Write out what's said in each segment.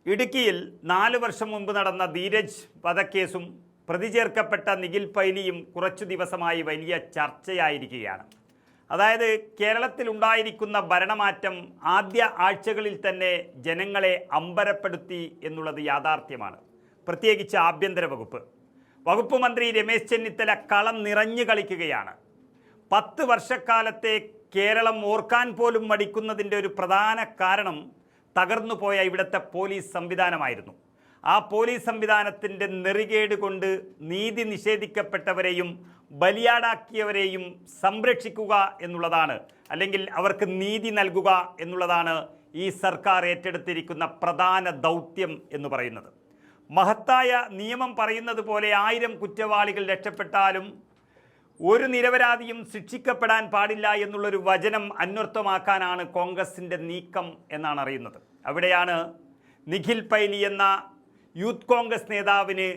ഇടുക്കിയിൽ 4 വർഷം മുമ്പ് നടന്ന ധീരജ് വധക്കേസും പ്രതി ചേർക്കപ്പെട്ട നിഖിൽ പൈലിയും കുറച്ചു ദിവസമായി വലിയ ചർച്ചയായിരിക്കുകയാണ്. അതായത് കേരളത്തിലുണ്ടായിരിക്കുന്ന ഭരണമാറ്റം ആദ്യ ആഴ്ചകളിൽ തന്നെ ജനങ്ങളെ അമ്പരപ്പെടുത്തി എന്നുള്ളത് യാഥാർത്ഥ്യമാണ്. പ്രത്യേകിച്ച് ആഭ്യന്തര വകുപ്പ് മന്ത്രി രമേശ് ചെന്നിത്തല കളം നിറഞ്ഞു കളിക്കുകയാണ്. 10 വർഷക്കാലത്തെ കേരളം ഓർക്കാൻ പോലും മടിക്കുന്നതിൻ്റെ ഒരു പ്രധാന കാരണം തകർന്നുപോയ ഇവിടുത്തെ പോലീസ് സംവിധാനമായിരുന്നു. ആ പോലീസ് സംവിധാനത്തിൻ്റെ നെറികേട് കൊണ്ട് നീതി നിഷേധിക്കപ്പെട്ടവരെയും ബലിയാടാക്കിയവരെയും സംരക്ഷിക്കുക എന്നുള്ളതാണ്, അല്ലെങ്കിൽ അവർക്ക് നീതി നൽകുക എന്നുള്ളതാണ് ഈ സർക്കാർ ഏറ്റെടുത്തിരിക്കുന്ന പ്രധാന ദൗത്യം എന്ന് പറയുന്നത്. മഹത്തായ നിയമം പറയുന്നത് പോലെ 1000 കുറ്റവാളികൾ രക്ഷപ്പെട്ടാലും ഒരു നിരപരാധിയും ശിക്ഷിക്കപ്പെടാൻ പാടില്ല എന്നുള്ളൊരു വചനം അന്വർത്ഥമാക്കാനാണ് കോൺഗ്രസിൻ്റെ നീക്കം എന്നാണ് അറിയുന്നത്. അവിടെയാണ് നിഖിൽ പൈലി എന്ന യൂത്ത് കോൺഗ്രസ് നേതാവിന്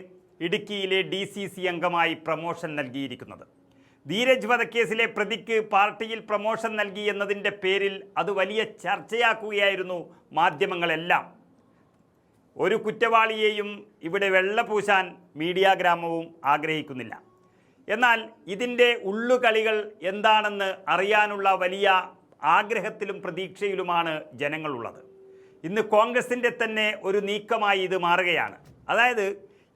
ഇടുക്കിയിലെ DCC അംഗമായി പ്രമോഷൻ നൽകിയിരിക്കുന്നത്. ധീരജ് വധക്കേസിലെ പ്രതിക്ക് പാർട്ടിയിൽ പ്രമോഷൻ നൽകി എന്നതിൻ്റെ പേരിൽ അത് വലിയ ചർച്ചയാക്കുകയായിരുന്നു മാധ്യമങ്ങളെല്ലാം. ഒരു കുറ്റവാളിയെയും ഇവിടെ വെള്ളപൂശാൻ മീഡിയ ഗ്രാമവും ആഗ്രഹിക്കുന്നില്ല. എന്നാൽ ഇതിൻ്റെ ഉള്ളുകളികൾ എന്താണെന്ന് അറിയാനുള്ള വലിയ ആഗ്രഹത്തിലും പ്രതീക്ഷയിലുമാണ് ജനങ്ങളുള്ളത്. ഇന്ന് കോൺഗ്രസിൻ്റെ തന്നെ ഒരു നീക്കമായി ഇത് മാറുകയാണ്. അതായത്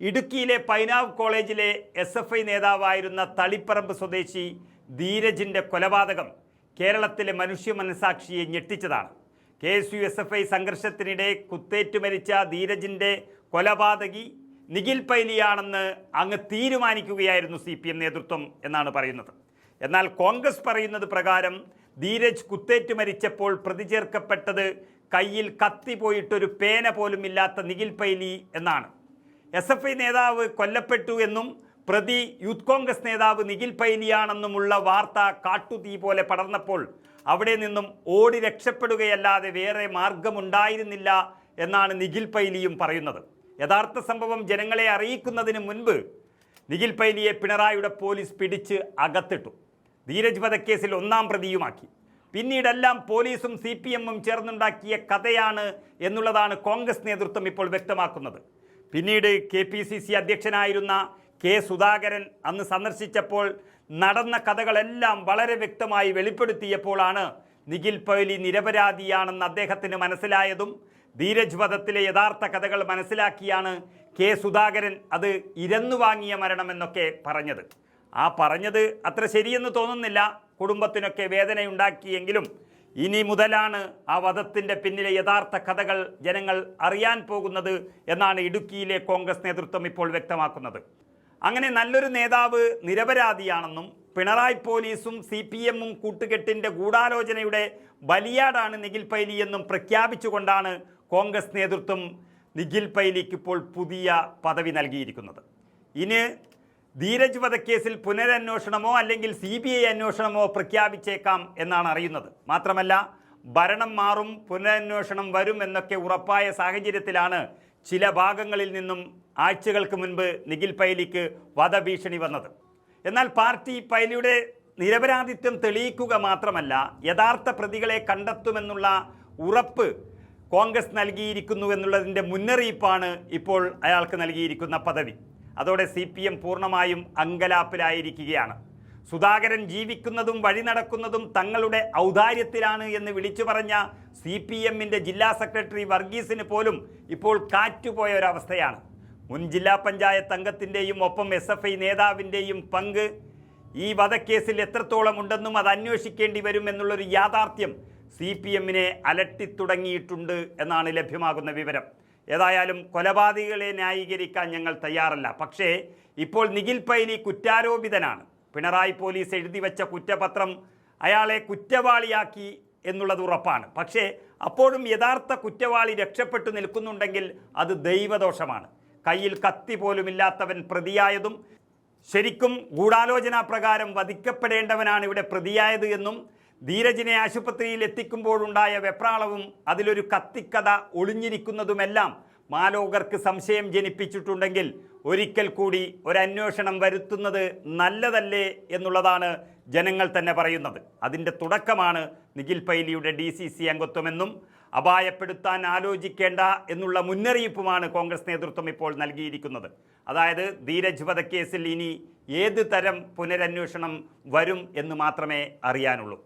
ഇടുക്കിയിലെ പൈനാവ് കോളേജിലെ SFI നേതാവായിരുന്ന തളിപ്പറമ്പ് സ്വദേശി ധീരജിൻ്റെ കൊലപാതകം കേരളത്തിലെ മനുഷ്യ മനസാക്ഷിയെ ഞെട്ടിച്ചതാണ്. KSU SFI സംഘർഷത്തിനിടെ കുത്തേറ്റ് മരിച്ച ധീരജിൻ്റെ കൊലപാതകി നിഖിൽ പൈലിയാണെന്ന് അങ്ങ് തീരുമാനിക്കുകയായിരുന്നു CPM നേതൃത്വം എന്നാണ് പറയുന്നത്. എന്നാൽ കോൺഗ്രസ് പറയുന്നത് പ്രകാരം ധീരജ് കുത്തേറ്റ് മരിച്ചപ്പോൾ പ്രതി ചേർക്കപ്പെട്ടത് കയ്യിൽ കത്തി പോയിട്ടൊരു പേന പോലും ഇല്ലാത്ത നിഖിൽ പൈലി എന്നാണ്. SFI നേതാവ് കൊല്ലപ്പെട്ടു എന്നും പ്രതി യൂത്ത് കോൺഗ്രസ് നേതാവ് നിഖിൽ പൈലിയാണെന്നുമുള്ള വാർത്ത കാട്ടുതീ പോലെ പടർന്നപ്പോൾ അവിടെ നിന്നും ഓടി രക്ഷപ്പെടുകയല്ലാതെ വേറെ മാർഗമുണ്ടായിരുന്നില്ല എന്നാണ് നിഖിൽ പൈലിയും പറയുന്നത്. യഥാർത്ഥ സംഭവം ജനങ്ങളെ അറിയിക്കുന്നതിന് മുൻപ് നിഖിൽ പൈലിയെ പിണറായിയുടെ പോലീസ് പിടിച്ച് അകത്തിട്ടു. ധീരജ് വധക്കേസിൽ 1ാം പ്രതിയുമാക്കി. പിന്നീടെല്ലാം പോലീസും CPM-ഉം ചേർന്നുണ്ടാക്കിയ കഥയാണ് എന്നുള്ളതാണ് കോൺഗ്രസ് നേതൃത്വം ഇപ്പോൾ വ്യക്തമാക്കുന്നത്. പിന്നീട് KPCC അധ്യക്ഷനായിരുന്ന K. സുധാകരൻ അന്ന് സന്ദർശിച്ചപ്പോൾ നടന്ന കഥകളെല്ലാം വളരെ വ്യക്തമായി വെളിപ്പെടുത്തിയപ്പോഴാണ് നിഖിൽ പൈലി നിരപരാധിയാണെന്ന് അദ്ദേഹത്തിന് മനസ്സിലായതും ധീരജ് വധത്തിലെ യഥാർത്ഥ കഥകൾ മനസ്സിലാക്കിയാണ് K. സുധാകരൻ അത് ഇരന്നു വാങ്ങിയ മരണമെന്നൊക്കെ പറഞ്ഞത്. ആ പറഞ്ഞത് അത്ര ശരിയെന്ന് തോന്നുന്നില്ല. കുടുംബത്തിനൊക്കെ വേദനയുണ്ടാക്കിയെങ്കിലും ഇനി മുതലാണ് ആ വധത്തിൻ്റെ പിന്നിലെ യഥാർത്ഥ കഥകൾ ജനങ്ങൾ അറിയാൻ പോകുന്നത് എന്നാണ് ഇടുക്കിയിലെ കോൺഗ്രസ് നേതൃത്വം ഇപ്പോൾ വ്യക്തമാക്കുന്നത്. അങ്ങനെ നല്ലൊരു നേതാവ് നിരപരാധിയാണെന്നും പിണറായി പോലീസും CPM-ഉം കൂട്ടുകെട്ടിൻ്റെ ഗൂഢാലോചനയുടെ ബലിയാടാണ് നിഖിൽ പൈലി എന്നും പ്രഖ്യാപിച്ചുകൊണ്ടാണ് കോൺഗ്രസ് നേതൃത്വം നിഖിൽ പൈലിക്ക് ഇപ്പോൾ പുതിയ പദവി നൽകിയിരിക്കുന്നത്. ഇനി ധീരജ് വധക്കേസിൽ പുനരന്വേഷണമോ അല്ലെങ്കിൽ CBI അന്വേഷണമോ പ്രഖ്യാപിച്ചേക്കാം എന്നാണ് അറിയുന്നത്. മാത്രമല്ല ഭരണം മാറും, പുനരന്വേഷണം വരും എന്നൊക്കെ ഉറപ്പായ സാഹചര്യത്തിലാണ് ചില ഭാഗങ്ങളിൽ നിന്നും ആഴ്ചകൾക്ക് മുൻപ് നിഖിൽ പൈലിക്ക് വധഭീഷണി വന്നത്. എന്നാൽ പാർട്ടി പൈലിയുടെ നിരപരാധിത്വം തെളിയിക്കുക മാത്രമല്ല യഥാർത്ഥ പ്രതികളെ കണ്ടെത്തുമെന്നുള്ള ഉറപ്പ് കോൺഗ്രസ് നൽകിയിരിക്കുന്നു എന്നുള്ളതിൻ്റെ മുന്നറിയിപ്പാണ് ഇപ്പോൾ അയാൾക്ക് നൽകിയിരിക്കുന്ന പദവി. അതോടെ CPM പൂർണ്ണമായും അങ്കലാപ്പിലായിരിക്കുകയാണ്. സുധാകരൻ ജീവിക്കുന്നതും വഴി നടക്കുന്നതും തങ്ങളുടെ ഔദാര്യത്തിലാണ് എന്ന് വിളിച്ചു പറഞ്ഞ CPM-ന്റെ ജില്ലാ സെക്രട്ടറി വർഗീസിന് പോലും ഇപ്പോൾ കാറ്റുപോയ ഒരവസ്ഥയാണ്. മുൻ ജില്ലാ പഞ്ചായത്ത് അംഗത്തിൻ്റെയും ഒപ്പം SFI നേതാവിൻ്റെയും പങ്ക് ഈ വധക്കേസിൽ എത്രത്തോളം ഉണ്ടെന്നും അത് അന്വേഷിക്കേണ്ടി വരുമെന്നുള്ളൊരു യാഥാർത്ഥ്യം CPM-നെ അലട്ടിത്തുടങ്ങിയിട്ടുണ്ട് എന്നാണ് ലഭ്യമാകുന്ന വിവരം. ഏതായാലും കൊലപാതകികളെ ന്യായീകരിക്കാൻ ഞങ്ങൾ തയ്യാറല്ല. പക്ഷേ ഇപ്പോൾ നിഖിൽ പൈലി കുറ്റാരോപിതനാണ്. പിണറായി പോലീസ് എഴുതി വെച്ച കുറ്റപത്രം അയാളെ കുറ്റവാളിയാക്കി എന്നുള്ളത് ഉറപ്പാണ്. പക്ഷേ അപ്പോഴും യഥാർത്ഥ കുറ്റവാളി രക്ഷപ്പെട്ടു നിൽക്കുന്നുണ്ടെങ്കിൽ അത് ദൈവദോഷമാണ്. കയ്യിൽ കത്തി പോലുമില്ലാത്തവൻ പ്രതിയായതും ശരിക്കും ഗൂഢാലോചനാ പ്രകാരം വധിക്കപ്പെടേണ്ടവനാണ് ഇവിടെ പ്രതിയായത് എന്നും ധീരജിനെ ആശുപത്രിയിൽ എത്തിക്കുമ്പോഴുണ്ടായ വെപ്രാളവും അതിലൊരു കത്തിക്കഥ ഒളിഞ്ഞിരിക്കുന്നതുമെല്ലാം മാലോകർക്ക് സംശയം ജനിപ്പിച്ചിട്ടുണ്ടെങ്കിൽ ഒരിക്കൽ കൂടി ഒരന്വേഷണം വരുത്തുന്നത് നല്ലതല്ലേ എന്നുള്ളതാണ് ജനങ്ങൾ തന്നെ പറയുന്നത്. അതിൻ്റെ തുടക്കമാണ് നിഖിൽ പൈലിയുടെ DCC അംഗത്വമെന്നും അപായപ്പെടുത്താൻ ആലോചിക്കേണ്ട എന്നുള്ള മുന്നറിയിപ്പുമാണ് കോൺഗ്രസ് നേതൃത്വം ഇപ്പോൾ നൽകിയിരിക്കുന്നത്. അതായത് ധീരജ് വധക്കേസിൽ ഇനി ഏത് തരം പുനരന്വേഷണം വരും എന്ന് മാത്രമേ അറിയാനുള്ളൂ.